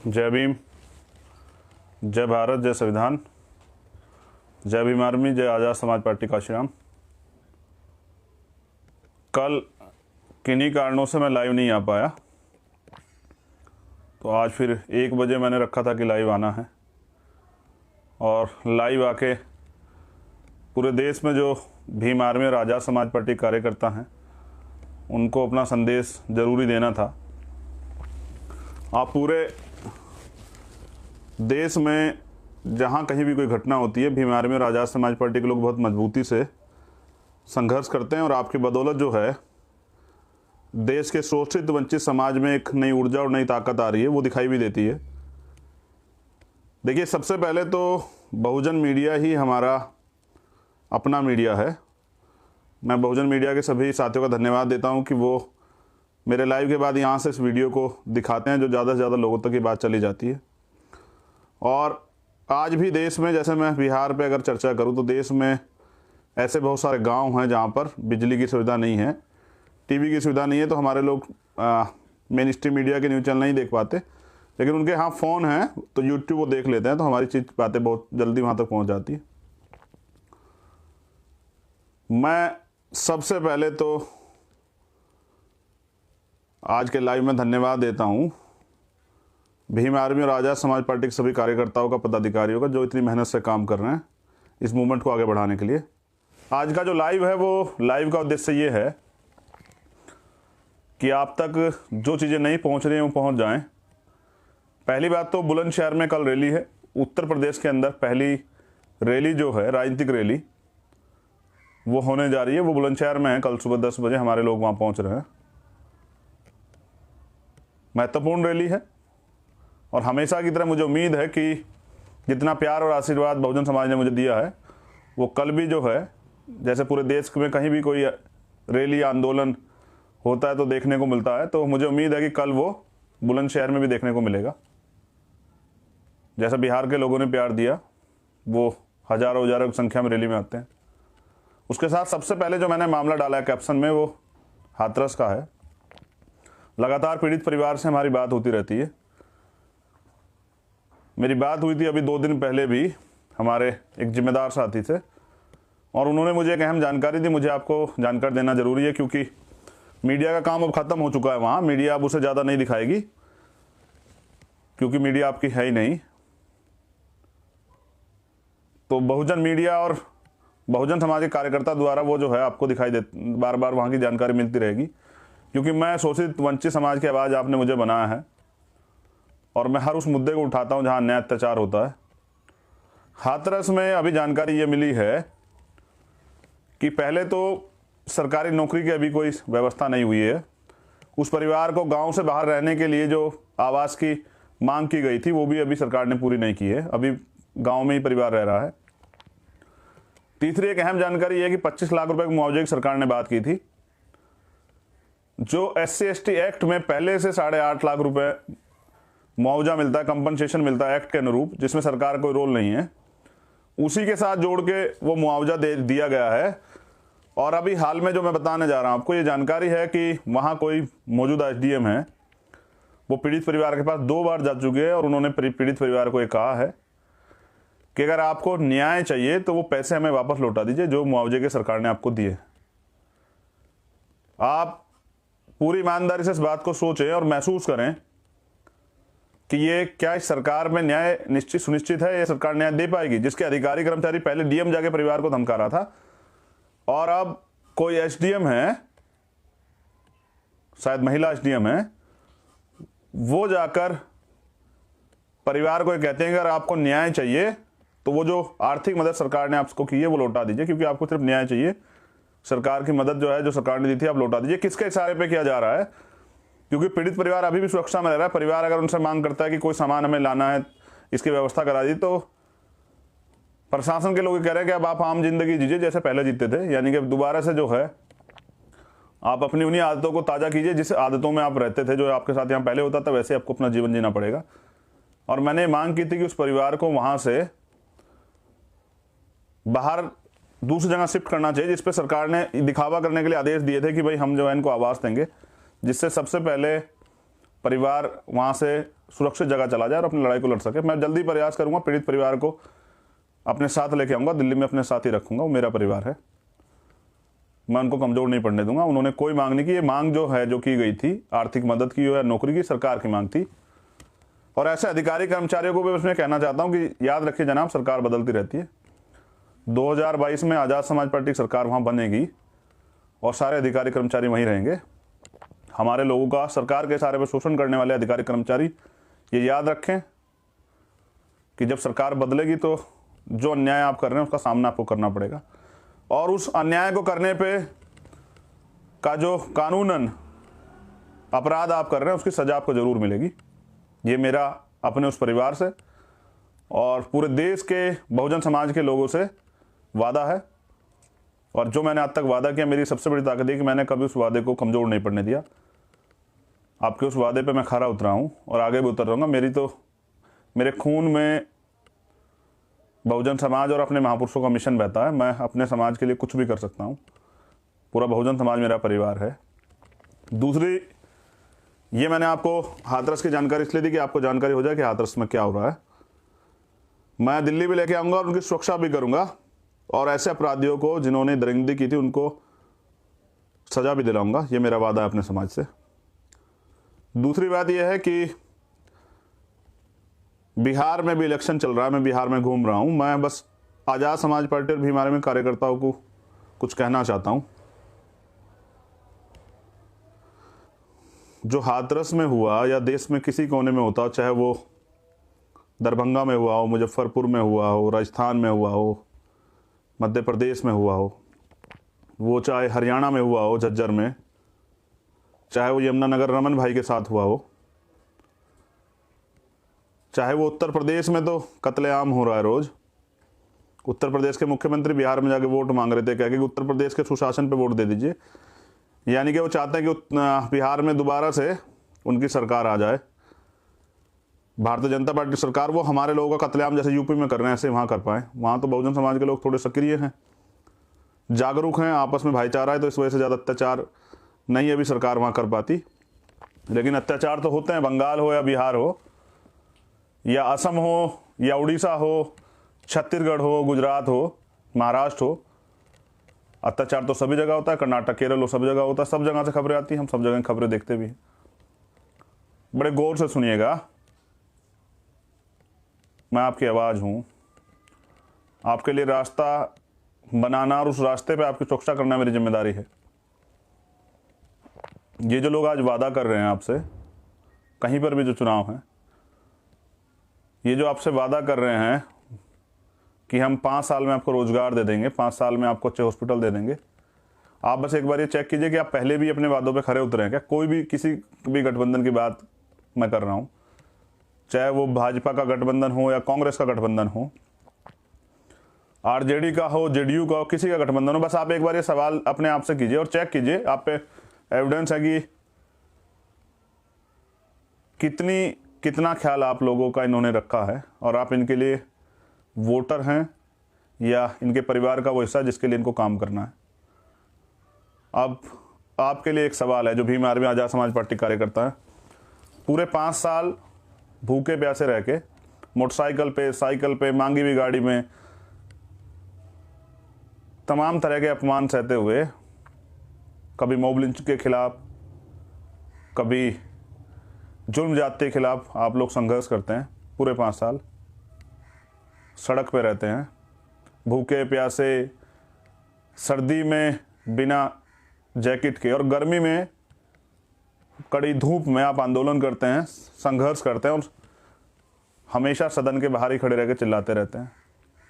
जय भीम, जय भारत, जय संविधान, जय भीम आर्मी, जय आज़ाद समाज पार्टी काशीराम। कल किन्हीं कारणों से मैं लाइव नहीं आ पाया, तो आज फिर 1 बजे मैंने रखा था कि लाइव आना है। और लाइव आके पूरे देश में जो भीम आर्मी और आज़ाद समाज पार्टी कार्यकर्ता हैं उनको अपना संदेश ज़रूरी देना था। आप पूरे देश में जहाँ कहीं भी कोई घटना होती है, भीम आर्मी और आज़ाद समाज पार्टी के लोग बहुत मजबूती से संघर्ष करते हैं और आपकी बदौलत जो है देश के शोषित वंचित समाज में एक नई ऊर्जा और नई ताकत आ रही है, वो दिखाई भी देती है। देखिए, सबसे पहले तो बहुजन मीडिया ही हमारा अपना मीडिया है। मैं बहुजन मीडिया के सभी साथियों का धन्यवाद देता हूं कि वो मेरे लाइव के बाद यहाँ से इस वीडियो को दिखाते हैं, जो ज़्यादा से ज़्यादा लोगों तक ये बात चली जाती है। और आज भी देश में, जैसे मैं बिहार पे अगर चर्चा करूँ तो देश में ऐसे बहुत सारे गांव हैं जहाँ पर बिजली की सुविधा नहीं है, टीवी की सुविधा नहीं है, तो हमारे लोग मेन स्ट्रीम मीडिया के न्यूज़ चैनल नहीं देख पाते, लेकिन उनके यहाँ फ़ोन है तो यूट्यूब वो देख लेते हैं, तो हमारी बातें बहुत जल्दी वहाँ तक पहुँच जाती है। मैं सबसे पहले तो आज के लाइव में धन्यवाद देता हूँ भीम आर्मी और आज़ाद समाज पार्टी के सभी कार्यकर्ताओं का, पदाधिकारियों का, जो इतनी मेहनत से काम कर रहे हैं इस मूवमेंट को आगे बढ़ाने के लिए। आज का जो लाइव है, वो लाइव का उद्देश्य ये है कि आप तक जो चीज़ें नहीं पहुंच रही हैं वो पहुंच जाएं। पहली बात तो बुलंदशहर में कल रैली है। उत्तर प्रदेश के अंदर पहली रैली जो है, राजनीतिक रैली, वो होने जा रही है। वो बुलंदशहर में है। कल सुबह 10 बजे हमारे लोग वहाँ पहुँच रहे हैं। महत्वपूर्ण रैली है और हमेशा की तरह मुझे उम्मीद है कि जितना प्यार और आशीर्वाद बहुजन समाज ने मुझे दिया है, वो कल भी जो है, जैसे पूरे देश में कहीं भी कोई रैली आंदोलन होता है तो देखने को मिलता है, तो मुझे उम्मीद है कि कल वो बुलंदशहर में भी देखने को मिलेगा। जैसा बिहार के लोगों ने प्यार दिया, वो हजारों हजारों की संख्या में रैली में आते हैं। उसके साथ सबसे पहले जो मैंने मामला डाला है कैप्शन में, वो हाथरस का है। लगातार पीड़ित परिवार से हमारी बात होती रहती है। मेरी बात हुई थी अभी 2 दिन पहले भी हमारे एक जिम्मेदार साथी से, और उन्होंने मुझे एक अहम जानकारी दी। मुझे आपको जानकारी देना ज़रूरी है क्योंकि मीडिया का काम अब ख़त्म हो चुका है वहाँ। मीडिया अब उसे ज़्यादा नहीं दिखाएगी क्योंकि मीडिया आपकी है ही नहीं। तो बहुजन मीडिया और बहुजन समाज के कार्यकर्ता द्वारा वो जो है आपको दिखाई दे, बार बार वहाँ की जानकारी मिलती रहेगी, क्योंकि मैं शोषित वंचित समाज की आवाज़ आपने मुझे बनाया है और मैं हर उस मुद्दे को उठाता हूँ जहाँ अन्याय अत्याचार होता है। हाथरस में अभी जानकारी ये मिली है कि पहले तो सरकारी नौकरी की अभी कोई व्यवस्था नहीं हुई है। उस परिवार को गांव से बाहर रहने के लिए जो आवास की मांग की गई थी, वो भी अभी सरकार ने पूरी नहीं की है। अभी गांव में ही परिवार रह रहा है। तीसरी एक अहम जानकारी है कि 25 लाख रुपए के मुआवजे की सरकार ने बात की थी। जो SC/ST एक्ट में पहले से 8.5 लाख रुपए मुआवजा मिलता है, कंपनसेशन मिलता है एक्ट के अनुरूप, जिसमें सरकार का कोई रोल नहीं है, उसी के साथ जोड़ के वो मुआवजा दिया गया है। और अभी हाल में जो मैं बताने जा रहा हूँ आपको, ये जानकारी है कि वहाँ कोई मौजूदा SDM है, वो पीड़ित परिवार के पास 2 बार जा चुके हैं और उन्होंने पीड़ित परिवार को ये कहा है कि अगर आपको न्याय चाहिए तो वो पैसे हमें वापस लौटा दीजिए जो मुआवजे के सरकार ने आपको दिए। आप पूरी ईमानदारी से इस बात को सोचें और महसूस करें कि ये क्या इस सरकार में न्याय निश्चित सुनिश्चित है, ये सरकार न्याय दे पाएगी? जिसके अधिकारी कर्मचारी पहले DM जाके परिवार को धमका रहा था, और अब कोई SDM है, शायद महिला SDM है, वो जाकर परिवार को कहते हैं अगर आपको न्याय चाहिए तो वो जो आर्थिक मदद सरकार ने आपको की है वो लौटा दीजिए, क्योंकि आपको सिर्फ न्याय चाहिए। सरकार की मदद जो है, जो सरकार ने दी थी, आप लौटा दीजिए। किसके इशारे पे किया जा रहा है? क्योंकि पीड़ित परिवार अभी भी सुरक्षा में रह रहा है। परिवार अगर उनसे मांग करता है कि कोई सामान हमें लाना है, इसकी व्यवस्था करा दी, तो प्रशासन के लोग कह रहे हैं कि अब आप आम जिंदगी जीजिए जैसे पहले जीते थे, यानी कि दोबारा से जो है आप अपनी उन्हीं आदतों को ताज़ा कीजिए जिस आदतों में आप रहते थे, जो आपके साथ यहाँ पहले होता था, वैसे आपको अपना जीवन जीना पड़ेगा। और मैंने मांग की थी कि उस परिवार को वहाँ से बाहर दूसरी जगह शिफ्ट करना चाहिए, जिस पे सरकार ने दिखावा करने के लिए आदेश दिए थे कि भाई हम जो है इनको आवास देंगे, जिससे सबसे पहले परिवार वहाँ से सुरक्षित जगह चला जाए और अपनी लड़ाई को लड़ सके। मैं जल्दी प्रयास करूँगा, पीड़ित परिवार को अपने साथ लेके आऊँगा, दिल्ली में अपने साथ ही रखूँगा। वो मेरा परिवार है, मैं उनको कमज़ोर नहीं पड़ने दूंगा। उन्होंने कोई मांग नहीं की। ये मांग जो है, जो की गई थी, आर्थिक मदद की हो या नौकरी की, सरकार की मांग थी। और ऐसे अधिकारी कर्मचारियों को भी उसमें कहना चाहता हूं कि याद रखिए जनाब, सरकार बदलती रहती है। 2022 में आज़ाद समाज पार्टी की सरकार वहां बनेगी और सारे अधिकारी कर्मचारी वहीं रहेंगे। हमारे लोगों का सरकार के इशारे पर शोषण करने वाले अधिकारी कर्मचारी ये याद रखें कि जब सरकार बदलेगी तो जो अन्याय आप कर रहे हैं उसका सामना आपको करना पड़ेगा, और उस अन्याय को करने पे का जो कानूनन अपराध आप कर रहे हैं उसकी सजा आपको जरूर मिलेगी। ये मेरा अपने उस परिवार से और पूरे देश के बहुजन समाज के लोगों से वादा है। और जो मैंने आज तक वादा किया, मेरी सबसे बड़ी ताकत है कि मैंने कभी उस वादे को कमज़ोर नहीं पड़ने दिया। आपके उस वादे पे मैं खरा उतरा हूँ और आगे भी उतर रहूँगा। मेरे खून में बहुजन समाज और अपने महापुरुषों का मिशन बहता है। मैं अपने समाज के लिए कुछ भी कर सकता हूँ। पूरा बहुजन समाज मेरा परिवार है। दूसरी, ये मैंने आपको हाथरस की जानकारी इसलिए दी कि आपको जानकारी हो जाए कि हाथरस में क्या हो रहा है। मैं दिल्ली भी लेके आऊँगा और उनकी सुरक्षा भी करूँगा, और ऐसे अपराधियों को जिन्होंने दरिंदगी की थी उनको सज़ा भी दिलाऊँगा। ये मेरा वादा है अपने समाज से। दूसरी बात यह है कि बिहार में भी इलेक्शन चल रहा है, मैं बिहार में घूम रहा हूँ। मैं बस आज़ाद समाज पार्टी और भीम आर्मी कार्यकर्ताओं को कुछ कहना चाहता हूँ। जो हाथरस में हुआ या देश में किसी कोने में होता, चाहे वो दरभंगा में हुआ हो, मुजफ्फरपुर में हुआ हो, राजस्थान में हुआ हो, मध्य प्रदेश में हुआ हो, वो चाहे हरियाणा में हुआ हो झज्जर में, चाहे वो यमुनानगर रमन भाई के साथ हुआ हो, चाहे वो उत्तर प्रदेश में तो कत्लेआम हो रहा है रोज। उत्तर प्रदेश के मुख्यमंत्री बिहार में जाके वोट मांग रहे थे, कह के कि उत्तर प्रदेश के सुशासन पे वोट दे दीजिए। यानी कि वो चाहते हैं कि बिहार में दोबारा से उनकी सरकार आ जाए, भारतीय जनता पार्टी सरकार। वो हमारे लोगों का कत्लेआम जैसे यूपी में कर रहे हैं ऐसे वहाँ कर पाएँ। वहाँ तो बहुजन समाज के लोग थोड़े सक्रिय हैं, जागरूक हैं, आपस में भाईचारा है, तो इस वजह से ज़्यादा अत्याचार नहीं अभी सरकार वहाँ कर पाती। लेकिन अत्याचार तो होते हैं, बंगाल हो या बिहार हो या असम हो या उड़ीसा हो, छत्तीसगढ़ हो, गुजरात हो, महाराष्ट्र हो, अत्याचार तो सभी जगह होता है। कर्नाटक, केरल हो, सब जगह होता है। सब जगह से खबरें आती हैं, हम सब जगह खबरें देखते भी हैं। बड़े गौर से सुनिएगा, मैं आपकी आवाज़ हूँ। आपके लिए रास्ता बनाना और उस रास्ते पे आपकी सुरक्षा करना मेरी जिम्मेदारी है। ये जो लोग आज वादा कर रहे हैं आपसे, कहीं पर भी जो चुनाव हैं, ये जो आपसे वादा कर रहे हैं कि हम 5 साल में आपको रोजगार दे देंगे, 5 साल में आपको अच्छे हॉस्पिटल दे देंगे, आप बस एक बार ये चेक कीजिए कि आप पहले भी अपने वादों पे खरे उतरे हैं क्या। कोई भी किसी भी गठबंधन की बात मैं कर रहा हूँ, चाहे वो भाजपा का गठबंधन हो या कांग्रेस का गठबंधन हो, आरजेडी का हो, जेडीयू का हो, किसी का गठबंधन हो, बस आप एक बार ये सवाल अपने आप से कीजिए और चेक कीजिए। आप पे एविडेंस है कि कितना ख्याल आप लोगों का इन्होंने रखा है और आप इनके लिए वोटर हैं या इनके परिवार का वो हिस्सा जिसके लिए इनको काम करना है। अब आपके लिए एक सवाल है, जो भीम आर्मी आज़ाद समाज पार्टी कार्यकर्ता है, पूरे 5 साल भूखे प्यासे रह के मोटरसाइकिल पे, साइकिल पे, मांगी हुई गाड़ी में तमाम तरह के अपमान सहते हुए, कभी मॉब लिंच के खिलाफ, कभी जुल्म जाति के खिलाफ आप लोग संघर्ष करते हैं। पूरे 5 साल सड़क पे रहते हैं, भूखे प्यासे, सर्दी में बिना जैकेट के और गर्मी में कड़ी धूप में आप आंदोलन करते हैं, संघर्ष करते हैं और हमेशा सदन के बाहर ही खड़े रह के चिल्लाते रहते हैं।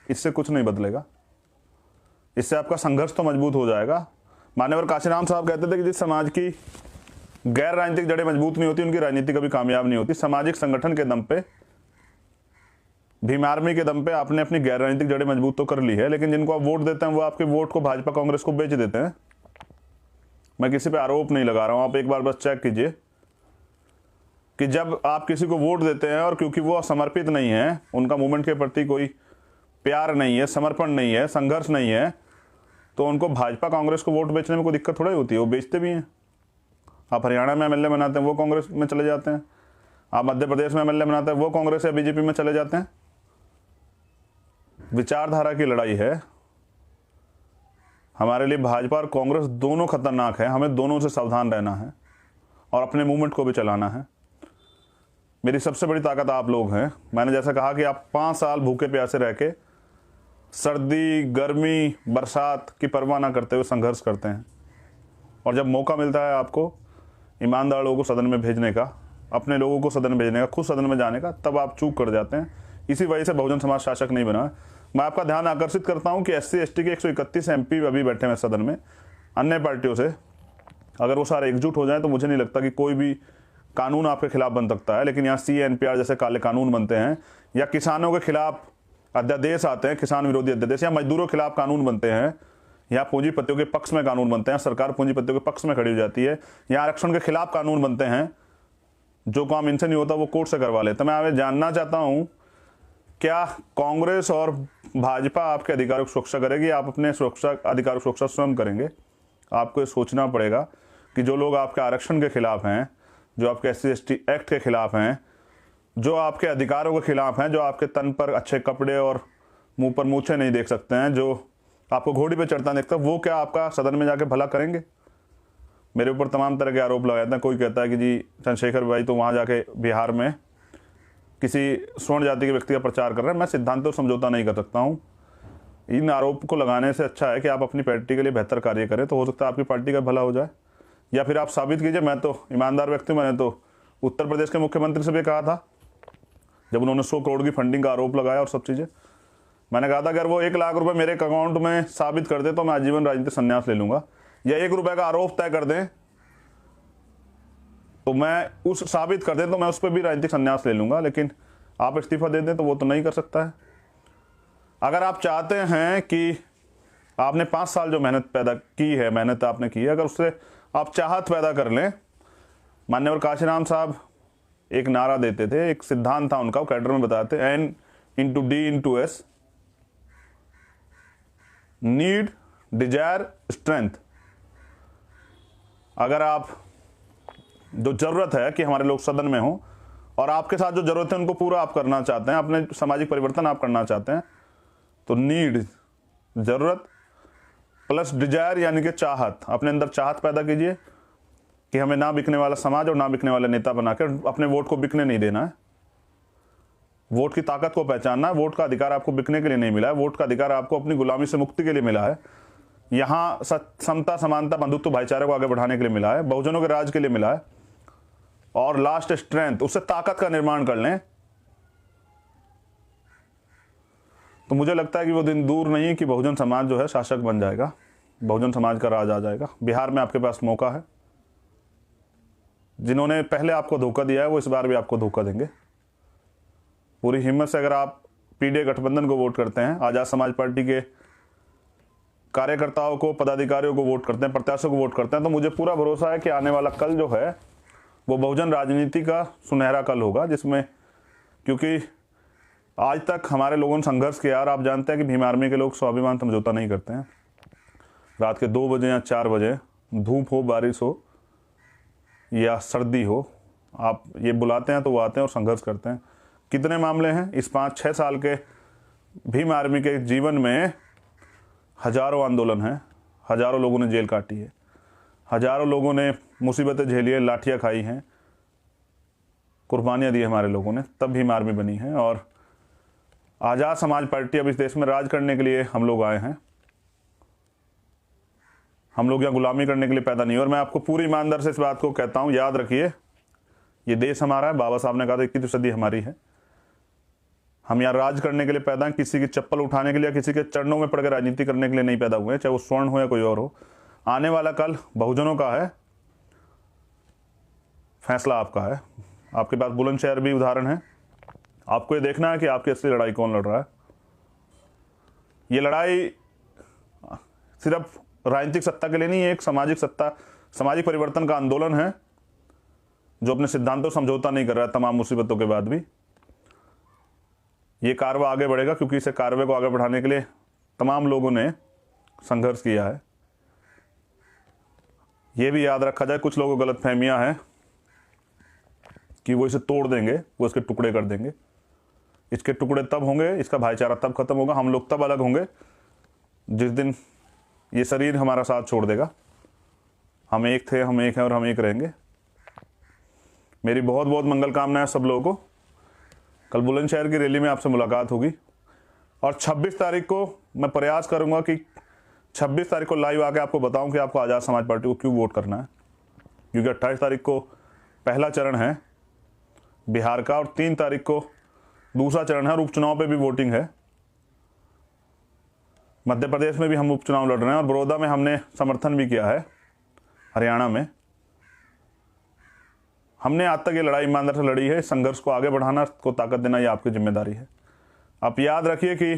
इससे कुछ नहीं बदलेगा। इससे आपका संघर्ष तो मजबूत हो जाएगा। मान्यवर काशीराम साहब कहते थे कि जिस समाज की गैर राजनीतिक जड़ें मजबूत नहीं होती, उनकी राजनीति कभी कामयाब नहीं होती। सामाजिक संगठन के दम पे, भीम आर्मी के दम पे आपने अपनी गैर राजनीतिक जड़ें मजबूत तो कर ली है, लेकिन जिनको आप वोट देते हैं वो आपके वोट को भाजपा कांग्रेस को बेच देते हैं। मैं किसी पे आरोप नहीं लगा रहा हूं, आप एक बार बस चेक कीजिए कि जब आप किसी को वोट देते हैं और क्योंकि वो समर्पित नहीं है, उनका मूवमेंट के प्रति कोई प्यार नहीं है, समर्पण नहीं है, संघर्ष नहीं है, तो उनको भाजपा कांग्रेस को वोट बेचने में कोई दिक्कत थोड़ा ही होती है। वो बेचते भी हैं। आप हरियाणा में एमएलए बनाते हैं, वो कांग्रेस में चले जाते हैं। आप मध्य प्रदेश में एमएलए बनाते हैं, वो कांग्रेस या बीजेपी में चले जाते हैं। विचारधारा की लड़ाई है। हमारे लिए भाजपा और कांग्रेस दोनों खतरनाक है। हमें दोनों से सावधान रहना है और अपने मूवमेंट को भी चलाना है। मेरी सबसे बड़ी ताकत आप लोग हैं। मैंने जैसा कहा कि आप 5 साल भूखे प्यासे रह के सर्दी, गर्मी, बरसात की परवाह ना करते हुए संघर्ष करते हैं, और जब मौका मिलता है आपको ईमानदार लोगों को सदन में भेजने का, अपने लोगों को सदन में भेजने का, खुद सदन में जाने का, तब आप चूक कर जाते हैं। इसी वजह से बहुजन समाज शासक नहीं बना। मैं आपका ध्यान आकर्षित करता हूं कि SC ST के 131 MP अभी बैठे हैं सदन में अन्य पार्टियों से। अगर वो सारे एकजुट हो जाएं तो मुझे नहीं लगता कि कोई भी कानून आपके खिलाफ बन सकता है। लेकिन यहाँ CA-NPR जैसे काले कानून बनते हैं, या किसानों के खिलाफ अध्यादेश आते हैं, किसान विरोधी अध्यादेश, या मजदूरों के खिलाफ कानून बनते हैं, या पूंजीपतियों के पक्ष में कानून बनते हैं, सरकार पूंजीपतियों के पक्ष में खड़ी हो जाती है, या आरक्षण के खिलाफ कानून बनते हैं। जो काम इनसे नहीं होता वो कोर्ट से करवा लेते। मैं आपसे जानना चाहता हूं, क्या कांग्रेस और भाजपा आपके अधिकारों की सुरक्षा करेगी? आप अपने सुरक्षा अधिकारों की सुरक्षा स्वयं करेंगे? आपको ये सोचना पड़ेगा कि जो लोग आपके आरक्षण के खिलाफ हैं, जो आपके SC ST एक्ट के खिलाफ हैं, जो आपके अधिकारों के खिलाफ हैं, जो आपके तन पर अच्छे कपड़े और मुंह पर मूछें नहीं देख सकते हैं, जो आपको घोड़ी पे चढ़ता देखता है, वो क्या आपका सदन में जाके भला करेंगे? मेरे ऊपर तमाम तरह के आरोप लगाए जाते हैं। कोई कहता है कि जी चंद्रशेखर भाई तो वहाँ जाके बिहार में किसी स्वर्ण जाति के व्यक्ति का प्रचार कर रहे हैं। मैं सिद्धांतों समझौता नहीं कर सकता हूँ। इन आरोप को लगाने से अच्छा है कि आप अपनी पार्टी के लिए बेहतर कार्य करें, तो हो सकता है आपकी पार्टी का भला हो जाए। या फिर आप साबित कीजिए। मैं तो ईमानदार व्यक्ति हूँ। मैंने तो उत्तर प्रदेश के मुख्यमंत्री से भी कहा था, जब उन्होंने 100 करोड़ की फंडिंग का आरोप लगाया और सब चीज़ें, मैंने कहा था अगर वो 1 लाख रुपए मेरे अकाउंट में साबित कर दे तो मैं आजीवन राजनीतिक संन्यास ले लूंगा, या 1 रुपए का आरोप तय कर दें तो मैं उस साबित कर दें तो मैं उस पर भी राजनीतिक संन्यास ले लूंगा। लेकिन आप इस्तीफा दे दें तो वो तो नहीं कर सकता है। अगर आप चाहते हैं कि आपने 5 साल जो मेहनत पैदा की है, मेहनत आपने की है, अगर उससे आप चाहत पैदा कर लें। मान्यवर काशीराम साहब एक नारा देते थे, एक सिद्धांत था उनका, वो कैडर में बताते, N × D × S, need, desire, strength. अगर आप जो जरूरत है कि हमारे लोग सदन में हों, और आपके साथ जो जरूरत है उनको पूरा आप करना चाहते हैं, अपने सामाजिक परिवर्तन आप करना चाहते हैं, तो नीड जरूरत प्लस डिजायर यानी कि चाहत, अपने अंदर चाहत पैदा कीजिए कि हमें ना बिकने वाला समाज और ना बिकने वाले नेता बनाकर अपने वोट को बिकने नहीं देना है। वोट की ताकत को पहचानना है। वोट का अधिकार आपको बिकने के लिए नहीं मिला है। वोट का अधिकार आपको अपनी गुलामी से मुक्ति के लिए मिला है। यहाँ समता, समानता, बंधुत्व, भाईचारे को आगे बढ़ाने के लिए मिला है, बहुजनों के राज के लिए मिला है। और लास्ट स्ट्रेंथ, उससे ताकत का निर्माण कर लें, तो मुझे लगता है कि वो दिन दूर नहीं कि बहुजन समाज जो है शासक बन जाएगा, बहुजन समाज का राज आ जाएगा। बिहार में आपके पास मौका है। जिन्होंने पहले आपको धोखा दिया है वो इस बार भी आपको धोखा देंगे। पूरी हिम्मत से अगर आप PDA गठबंधन को वोट करते हैं, आज़ाद समाज पार्टी के कार्यकर्ताओं को, पदाधिकारियों को वोट करते हैं, प्रत्याशियों को वोट करते हैं, तो मुझे पूरा भरोसा है कि आने वाला कल जो है वो बहुजन राजनीति का सुनहरा कल होगा, जिसमें, क्योंकि आज तक हमारे लोगों ने संघर्ष किया और आप जानते हैं कि भीम आर्मी के लोग स्वाभिमान समझौता नहीं करते हैं। रात के 2 बजे या 4 बजे, धूप हो, बारिश हो या सर्दी हो, आप ये बुलाते हैं तो वो आते हैं और संघर्ष करते हैं। कितने मामले हैं इस 5-6 साल के भीम आर्मी के जीवन में? हजारों आंदोलन हैं, हजारों लोगों ने जेल काटी है, हजारों लोगों ने मुसीबतें झेली है, लाठियाँ खाई हैं, कुर्बानियाँ दी हमारे लोगों ने, तब भीम आर्मी बनी है। और आज़ाद समाज पार्टी अब इस देश में राज करने के लिए हम लोग आए हैं। हम लोग यहाँ गुलामी करने के लिए पैदा नहीं। और मैं आपको पूरी ईमानदार से इस बात को कहता हूँ, याद रखिए, ये देश हमारा है। बाबा साहब ने कहा था 21वीं सदी हमारी है। हम यहाँ राज करने के लिए पैदा हैं, किसी की चप्पल उठाने के लिए, किसी के चरणों में पड़कर राजनीति करने के लिए नहीं पैदा हुए हैं, चाहे वो स्वर्ण हो या कोई और हो। आने वाला कल बहुजनों का है, फैसला आपका है। आपके पास बुलंदशहर भी उदाहरण है। आपको ये देखना है कि आपकी असली लड़ाई कौन लड़ रहा है। ये लड़ाई सिर्फ राजनीतिक सत्ता के लिए नहीं है, एक सामाजिक सत्ता, सामाजिक परिवर्तन का आंदोलन है जो अपने सिद्धांतों समझौता नहीं कर रहा है तमाम मुसीबतों के बाद भी। ये कारवा आगे बढ़ेगा क्योंकि इसे कारवे को आगे बढ़ाने के लिए तमाम लोगों ने संघर्ष किया है। ये भी याद रखा जाए, कुछ लोगों को गलत फहमियाँ हैं कि वो इसे तोड़ देंगे, वो इसके टुकड़े कर देंगे। इसके टुकड़े तब होंगे, इसका भाईचारा तब खत्म होगा, हम लोग तब अलग होंगे जिस दिन ये शरीर हमारा साथ छोड़ देगा। हम एक थे, हम एक हैं और हम एक रहेंगे। मेरी बहुत बहुत मंगल कामनाएं सब लोगों को। कल बुलंदशहर की रैली में आपसे मुलाकात होगी और 26 तारीख को मैं प्रयास करूंगा कि 26 तारीख को लाइव आके आपको बताऊं कि आपको आज़ाद समाज पार्टी को क्यों वोट करना है, क्योंकि 28 तारीख को पहला चरण है बिहार का और 3 तारीख को दूसरा चरण है और उपचुनाव पे भी वोटिंग है। मध्य प्रदेश में भी हम उपचुनाव लड़ रहे हैं और बड़ौदा में हमने समर्थन भी किया है। हरियाणा में हमने आज तक ये लड़ाई ईमानदार से लड़ी है। संघर्ष को आगे बढ़ाना, को ताकत देना, ये आपकी जिम्मेदारी है। आप याद रखिए कि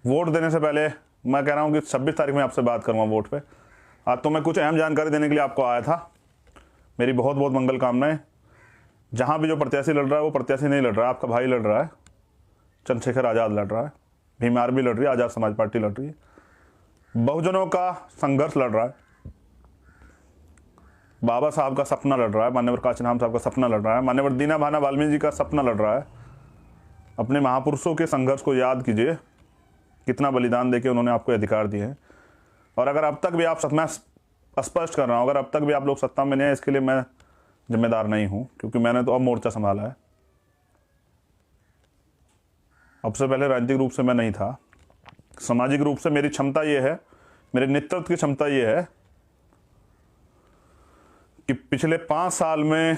वोट देने से पहले मैं कह रहा हूँ कि 26 तारीख में आपसे बात करूँगा वोट पे। आज तो मैं कुछ अहम जानकारी देने के लिए आपको आया था। मेरी बहुत बहुत मंगल कामनाएं। जहाँ भी जो प्रत्याशी लड़ रहा है वो प्रत्याशी नहीं लड़ रहा है, आपका भाई लड़ रहा है, चंद्रशेखर आज़ाद लड़ रहा है, भीम आर्मी लड़ रही है, आज़ाद समाज पार्टी लड़ रही है, बहुजनों का संघर्ष लड़ रहा है, बाबा साहब का सपना लड़ रहा है, मान्यवर काशीराम साहब का सपना लड़ रहा है, मान्यवर दीना भाना वाल्मीकि जी का सपना लड़ रहा है। अपने महापुरुषों के संघर्ष को याद कीजिए, कितना बलिदान देके उन्होंने आपको अधिकार दिए हैं। और अगर अब तक भी आप मैं स्पष्ट कर रहा हूँ, अगर अब तक भी आप लोग सत्ता में नहीं है, इसके लिए मैं जिम्मेदार नहीं हूँ, क्योंकि मैंने तो अब मोर्चा संभाला है। अब से पहले राजनीतिक रूप से मैं नहीं था। सामाजिक रूप से मेरी क्षमता ये है, मेरे नेतृत्व की क्षमता ये है कि पिछले 5 साल में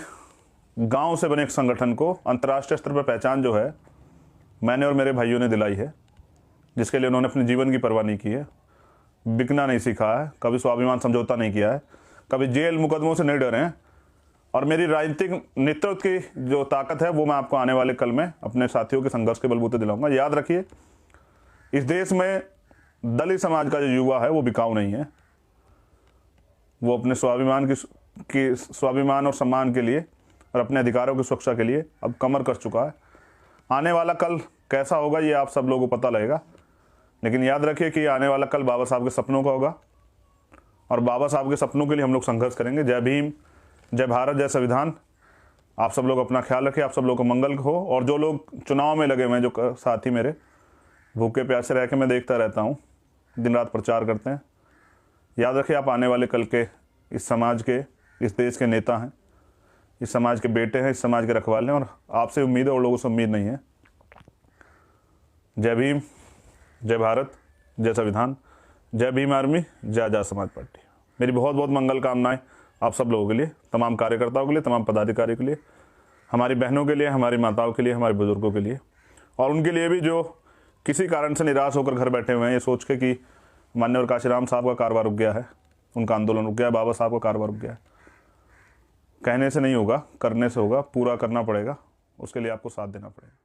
गांव से बने एक संगठन को अंतर्राष्ट्रीय स्तर पर पहचान जो है मैंने और मेरे भाइयों ने दिलाई है, जिसके लिए उन्होंने अपने जीवन की परवाह नहीं की है, बिकना नहीं सीखा है, कभी स्वाभिमान समझौता नहीं किया है, कभी जेल मुकदमों से नहीं डरे हैं। और मेरी राजनीतिक नेतृत्व की जो ताकत है वो मैं आपको आने वाले कल में अपने साथियों के संघर्ष के बलबूते दिलाऊंगा। याद रखिए, इस देश में दलित समाज का जो युवा है वो बिकाऊ नहीं है। वो अपने स्वाभिमान और सम्मान के लिए और अपने अधिकारों की सुरक्षा के लिए अब कमर कस चुका है। आने वाला कल कैसा होगा ये आप सब लोगों को पता लगेगा, लेकिन याद रखिए कि आने वाला कल बाबा साहब के सपनों का होगा और बाबा साहब के सपनों के लिए हम लोग संघर्ष करेंगे। जय भीम, जय भारत, जय संविधान। आप सब लोग अपना ख्याल रखिए, आप सब लोग को मंगल हो। और जो लोग चुनाव में लगे हुए हैं, जो साथी मेरे भूखे प्यासे रह के मैं देखता रहता हूँ, दिन रात प्रचार करते हैं, याद रखिए आप आने वाले कल के इस समाज के, इस देश के नेता हैं, इस समाज के बेटे हैं, इस समाज के रखवाले हैं और आपसे उम्मीद है और लोगों से उम्मीद नहीं है। जय भीम, जय भारत, जय संविधान, जय भीम आर्मी, जय आज़ाद समाज पार्टी। मेरी बहुत बहुत मंगल कामनाएं आप सब लोगों के लिए, तमाम कार्यकर्ताओं के लिए, तमाम पदाधिकारियों के लिए, हमारी बहनों के लिए, हमारी माताओं के लिए, हमारे बुजुर्गों के लिए और उनके लिए भी जो किसी कारण से निराश होकर घर बैठे हुए हैं, ये सोच के कि मान्यवर काशीराम साहब का कारोबार रुक गया है, उनका आंदोलन रुक गया है, बाबा साहब का कारोबार रुक गया है। कहने से नहीं होगा, करने से होगा। पूरा करना पड़ेगा, उसके लिए आपको साथ देना पड़ेगा।